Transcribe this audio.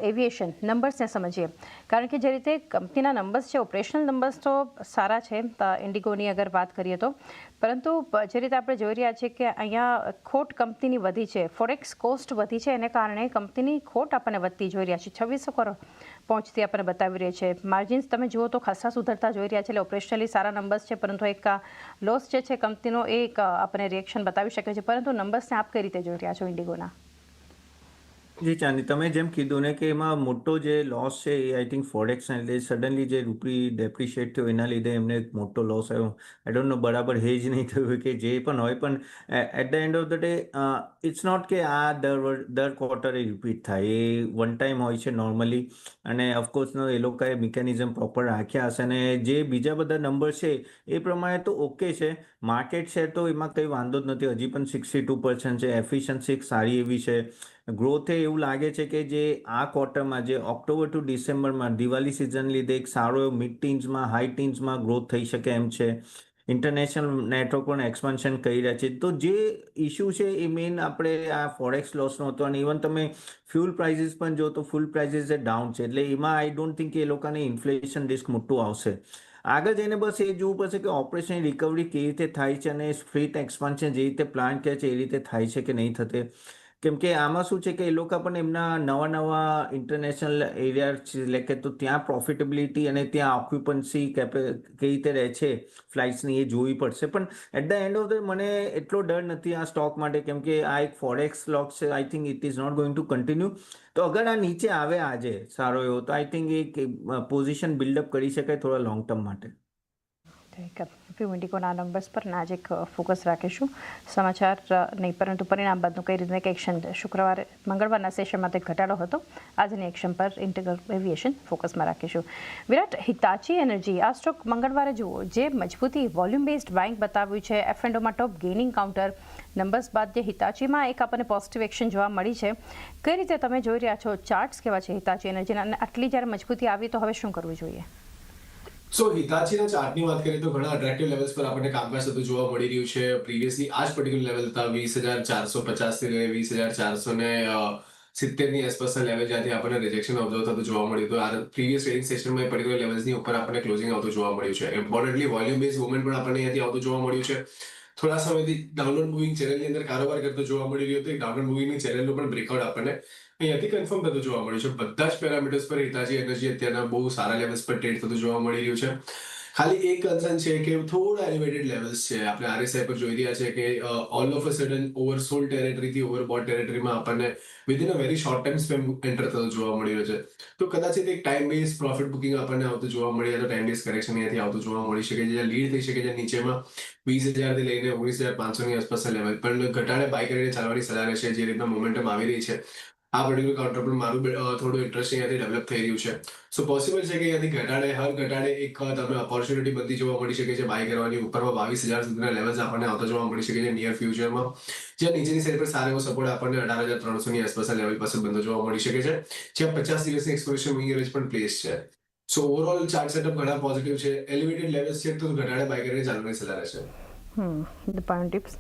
Aviation નંબર્સને સમજીએ, કારણ કે જે રીતે કંપનીના નંબર્સ છે, ઓપરેશનલ નંબર્સ તો સારા છે ઇન્ડિગોની અગર વાત કરીએ તો, પરંતુ જે રીતે આપણે જોઈ રહ્યા છીએ કે અહીંયા ખોટ કંપનીની વધી છે, ફોરેક્સ કોસ્ટ વધી છે, એને કારણે કંપનીની ખોટ આપણને વધતી જોઈ રહ્યા છે, 2600 કરોડ પહોંચતી આપણને બતાવી રહી છે. માર્જિન્સ તમે જુઓ તો ખાસા સુધરતા જોઈ રહ્યા છે, એટલે ઓપરેશનલી સારા નંબર્સ છે, પરંતુ એક લોસ જે છે કંપનીનો એ એક આપણને રિએક્શન બતાવી શકે છે. પરંતુ નંબર્સને આપ કઈ રીતે જોઈ રહ્યા છો ઇન્ડિગોના? જી ચાંદી, તમે જેમ કીધું ને કે એમાં મોટો જે લોસ છે એ આઈ થિંક ફોરેક્સના લીધે સડનલી જે રૂપી ડેપ્રિશિએટ થયો એના લીધે એમને એક મોટો લોસ આવ્યો. આઈ ડોન્ટ નો બરાબર હેજ નહીં થયું કે જે પણ હોય, પણ at the end of the day it's not કે આ દર ક્વાર્ટરે રિપીટ થાય, એ વન ટાઈમ હોય છે નોર્મલી. અને ઓફકોર્સ એ લોકોએ મિકેનિઝમ પ્રોપર રાખ્યા હશે, અને જે બીજા બધા નંબર છે એ પ્રમાણે તો ઓકે છે. માર્કેટ શેર તો એમાં કંઈ વાંધો જ નથી, હજી પણ 62% છે, એફિશિયન્સી સારી એવી છે. ગ્રોથ એવું લાગે છે કે જે આ ક્વાર્ટરમાં, જે ઓક્ટોબર ટુ ડિસેમ્બરમાં દિવાળી સિઝન લીધે એક સારો એવો મિડ ટીન્સમાં, હાઈ ટીન્સમાં ગ્રોથ થઈ શકે એમ છે. ઇન્ટરનેશનલ નેટવર્ક પણ એક્સપાન્શન કરી રહ્યા છે. તો જે ઇશ્યુ છે એ મેઇન આપણે આ ફોરેક્સ લોસનો હતો. અને ઇવન તમે ફ્યુલ પ્રાઇસીસ પણ જો તો ફ્યુલ પ્રાઇસીસ એ ડાઉન છે, એટલે એમાં આઈ ડોન્ટ થિંક એ લોકોને ઇન્ફ્લેશન રિસ્ક મોટું આવશે. આગળ જઈને બસ એ જોવું પડશે કે ઓપરેશન રિકવરી કેવી રીતે થાય છે, અને ફ્લીટ એક્સપાન્શન જે રીતે પ્લાન કહે છે એ રીતે થાય છે કે નહીં થતે. કેમ કે આમાં શું છે કે એ લોકો પણ એમના નવા ઇન્ટરનેશનલ એરિયા એટલે કે તો ત્યાં પ્રોફિટેબિલિટી અને ત્યાં ઓક્યુપન્સી કઈ રીતે રહે છે ફ્લાઇટ્સની, એ જોવી પડશે. પણ at the end of the મને એટલો ડર નથી આ સ્ટોક માટે, કેમ કે આ એક ફોરેક્સ સ્ટોક છે. I think it is not going to continue. તો અગર આ નીચે આવે આજે સારો એવો, તો આઈ થિંક એક પોઝિશન બિલ્ડઅપ કરી શકાય થોડા લોંગ ટર્મ માટે. ઇન્ડિગોના નંબર્સ પર આજે એક ફોકસ રાખીશું. સમાચાર નહીં, પરંતુ પરિણામ બાદનું કઈ રીતનું એક એક્શન મંગળવારના સેશનમાં તે ઘટાડો હતો, આજની એક્શન પર ઇન્ટિગો એવિએશન ફોકસમાં રાખીશું. વિરાટ, હિતાચી એનર્જી આ સ્ટોક મંગળવારે જુઓ જે મજબૂતી વોલ્યુમ બેઝડ બાઇંગ બતાવ્યું છે, F&Oમાં ટોપ ગેઇનિંગ કાઉન્ટર. નંબર્સ બાદ જે હિતાચીમાં એક આપણને પોઝિટિવ એક્શન જોવા મળી છે, કઈ રીતે તમે જોઈ રહ્યા છો? ચાર્ટ્સ કેવા છે હિતાચી એનર્જીના, અને આટલી જ્યારે મજબૂતી આવી તો હવે શું કરવું જોઈએ? સો હિતાચીના ચાર્ટની વાત કરીએ તો ઘણા અટ્રેક્ટિવ લેવલ્સ પર આપણને કામકાજ થતું જોવા મળી રહ્યું છે. પ્રીવિયસલી આ જ પર્ટિક્યુલર લેવલ હતા 20,450 થી લઈને 20,470 ની આસપાસના લેવલ, જ્યાંથી આપણને રિજેક્શન ઓબ્ઝર્વ થતું જોવા મળ્યું હતું. આ પ્રીવિયસ ટ્રેડિંગ સેશનમાં એ પર્ટિક્યુલર લેવલ્સની ઉપર આપણને ક્લોઝિંગ આવતું જોવા મળ્યું છે. ઇમ્પોર્ટન્ટલી વોલ્યુમ બેઝ મૂવમેન્ટ પણ આપણને અહીંયાથી આવતું જોવા મળ્યું છે. થોડા સમયથી ડાઉનવર્ડ મૂવિંગ ચેનલની અંદર કારોબાર કરતો જોવા મળી રહ્યો હતો. એક ડાઉનવર્ડ મૂવિંગની ચેનલનું પણ બ્રેકઆઉટ આપણને અહીંયાથી કન્ફર્મ થતું જોવા મળ્યું છે. બધા જ પેરામીટર્સ પર હિતાચી એનર્જી અત્યારના બહુ સારા લેવલ્સ પર ટ્રેડ થતું જોવા મળી રહ્યું છે. ખાલી એક કન્સર્ન છે કે થોડા એલિવેટેડ લેવલ્સ છે. આપણે RSI પર જોઈ રહ્યા છે કે all of a sudden oversold ટેરેટરીથી ઓવરબોટ ટેરેટરીમાં આપણને within a very short time span enter થતો જોવા મળી રહ્યો છે. તો કદાચિત એક ટાઈમ બેઝ પ્રોફિટ બુકિંગ આપણને આવતું જોવા મળે, તો ટાઈમ બેઝ કરેક્શન અહીંયાથી આવતું જોવા મળી શકે છે, જ્યાં લીડ થઈ શકે છે નીચેમાં 20,000 થી લઈને 19,500 ની આસપાસના લેવલ. પણ ઘટાડે બાય કરીને ચાલવાની સલાહ રહેશે. જે રીતના મોમેન્ટમ આવી રહી છે, આ પર્ટિક્યુલર કાઉન્ટર પર મારું થોડું ઇન્ટરેસ્ટ અહીંયાથી ડેવલપ થઈ રહ્યું છે. સો પોસિબલ છે કે અહીંયાથી ઘટાડે એક તમે ઓપોર્ચ્યુનિટી બનતી જોવા મળી શકે છે બાય કરવાની. ઉપરમાં 22,000 સુધીના લેવલ્સ આપણને આવતા જોવા મળી શકે છે નિયર ફ્યુચરમાં, જ્યાં નીચેની સાઈડ પર સારો એવો સપોર્ટ આપણને 18,300 ની આસપાસના લેવલ પાસે બનતો જોવા મળી શકે છે, જ્યાં 50 દિવસની એક્સપોઝર મૂવિંગ એવરેજ પણ પ્લેસ છે. સો ઓવરઓલ ચાર્ટ સેટઅપ ઘણા પોઝિટિવ છે. એલિવેટેડ લેવલ્સ છે તો ઘટાડે બાય કરીને ચાલવાની સલાહ રહેશે. ટિપ્સ